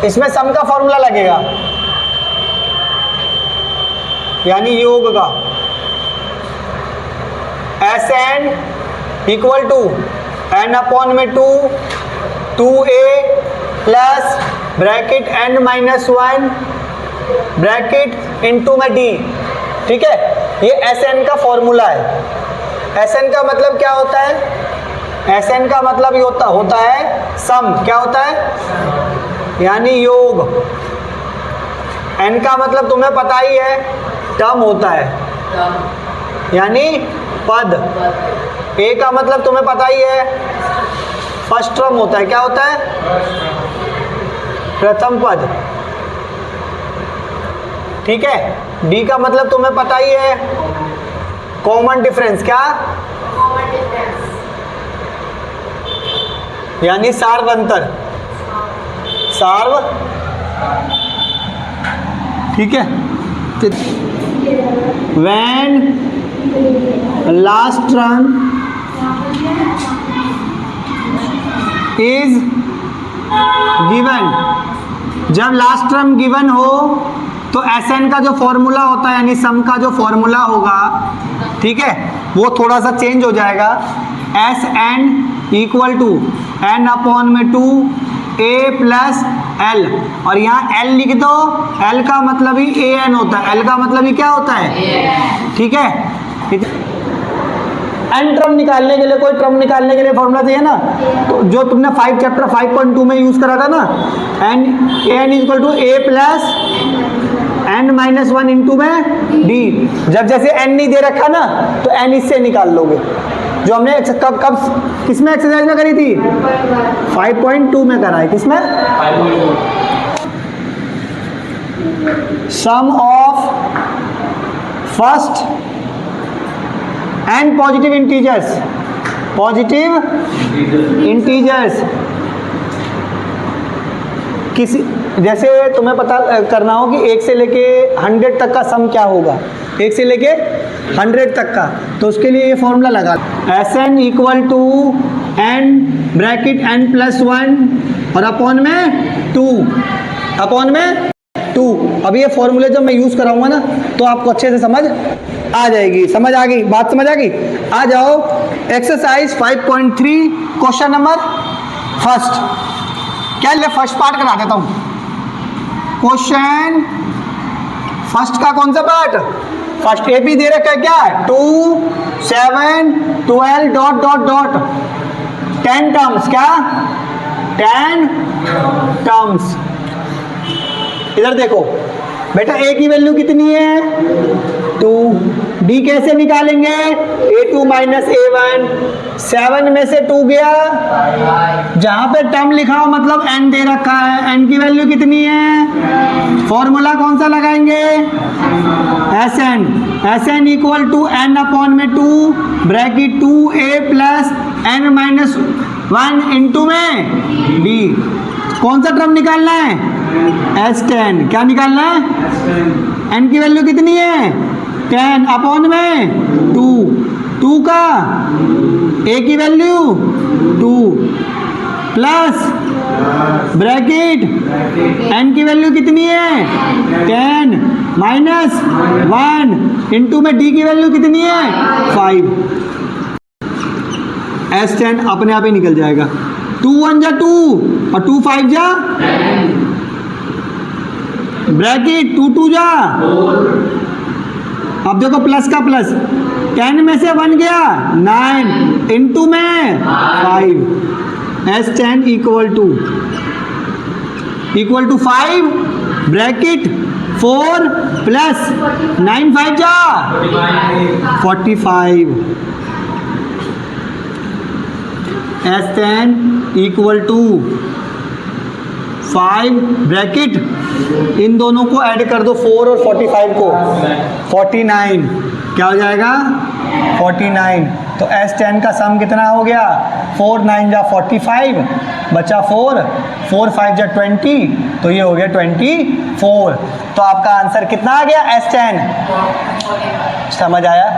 इसमें सम का फॉर्मूला लगेगा, यानी योग का। S N equal to N upon में 2 2a plus bracket n minus 1 bracket into में d। ठीक है, ये एस एन का फॉर्मूला है। एस एन का मतलब क्या होता है? एस एन का मतलब ये होता है सम। क्या होता है? यानी योग। एन का मतलब तुम्हें पता ही है, टर्म होता है, यानी पद। ए का मतलब तुम्हें पता ही है, फर्स्ट टर्म होता है। क्या होता है? प्रथम पद। ठीक है। डी का मतलब तुम्हें पता ही है, कॉमन डिफरेंस। क्या? कॉमन डिफरेंस यानी सार्वंतर। सार्व। ठीक है। When last term is given, जब लास्ट टर्म गिवन हो तो एस एन का जो फॉर्मूला होता है, यानी सम का जो फॉर्मूला होगा, ठीक है, वो थोड़ा सा चेंज हो जाएगा। S N equal to N upon में 2 ए प्लस एल, और यहाँ एल लिख दो। एल का मतलब ही ए एन होता है। एल का मतलब ही क्या होता है? ठीक है। एन टर्म निकालने के लिए, कोई टर्म निकालने के लिए फॉर्मूला चाहिए ना, तो जो तुमने चैप्टर 5.2 में यूज करा था ना, N equal to A plus N minus 1 into में डी। जब जैसे एन नहीं दे रखा ना, तो एन इससे निकाल लोगे, जो हमने कब किसमें एक्सरसाइज में करी थी? 5.2 में करा है। किसमें? Sum of first and positive integers. Positive integers किसी, जैसे तुम्हें पता करना हो कि 1 से लेके 100 तक का सम क्या होगा, 1 से लेके 100 तक का, तो उसके लिए ये फॉर्मूला लगा। S N equal to N bracket N plus 1 और अपॉन में 2, अपॉन में 2। अब ये फॉर्मूले जब मैं यूज़ कराऊंगा ना, तो आपको अच्छे से समझ आ जाएगी। समझ आ गई? बात समझ आ गई? आ जाओ एक्सरसाइज 5.3 क्वेश्चन नंबर फर्स्ट। क्या ले फर्स्ट पार्ट करा देता हूँ। क्वेश्चन फर्स्ट का कौन सा पार्ट? फर्स्ट ए पी दे रखा है। क्या? 2 7 12 डॉट डॉट डॉट 10 टर्म्स। क्या? 10 टर्म्स। इधर देखो बेटा, ए की वैल्यू कितनी है? 2। डी कैसे निकालेंगे? a2 minus a1। 7 में से 2 गया, जहां पे टर्म लिखा हो मतलब n दे रखा है, n की वैल्यू कितनी है? फॉर्मूला कौन सा लगाएंगे? S N. S N equal to N upon में 2 bracket 2a plus N minus 1 into में b। कौन सा टर्म निकालना है? S10। क्या निकालना है? n की वैल्यू कितनी है? 10 अपॉन में 2 का a की वैल्यू 2 प्लस ब्रैकेट n की वैल्यू कितनी है? 10 माइनस 1 इंटू में d की वैल्यू कितनी है? 5। S10 अपने आप ही निकल जाएगा। 2 1 जा 2 और 2 5 जा ब्रैकेट 2 2 जा 4। अब देखो प्लस का प्लस, 10 में से 1 गया 9 इंटू में 5। S10 equal to 5 bracket 4 plus 9 5 जा 45। S10 इक्वल टू 5 ब्रैकेट, इन दोनों को ऐड कर दो 4 और 45 को, 49। क्या हो जाएगा? 49। तो S10 का सम कितना हो गया? 4 9 जा 45, बचा 4 4 5 जा 20, तो ये हो गया 24। तो आपका आंसर कितना आ गया? S10। समझ आया?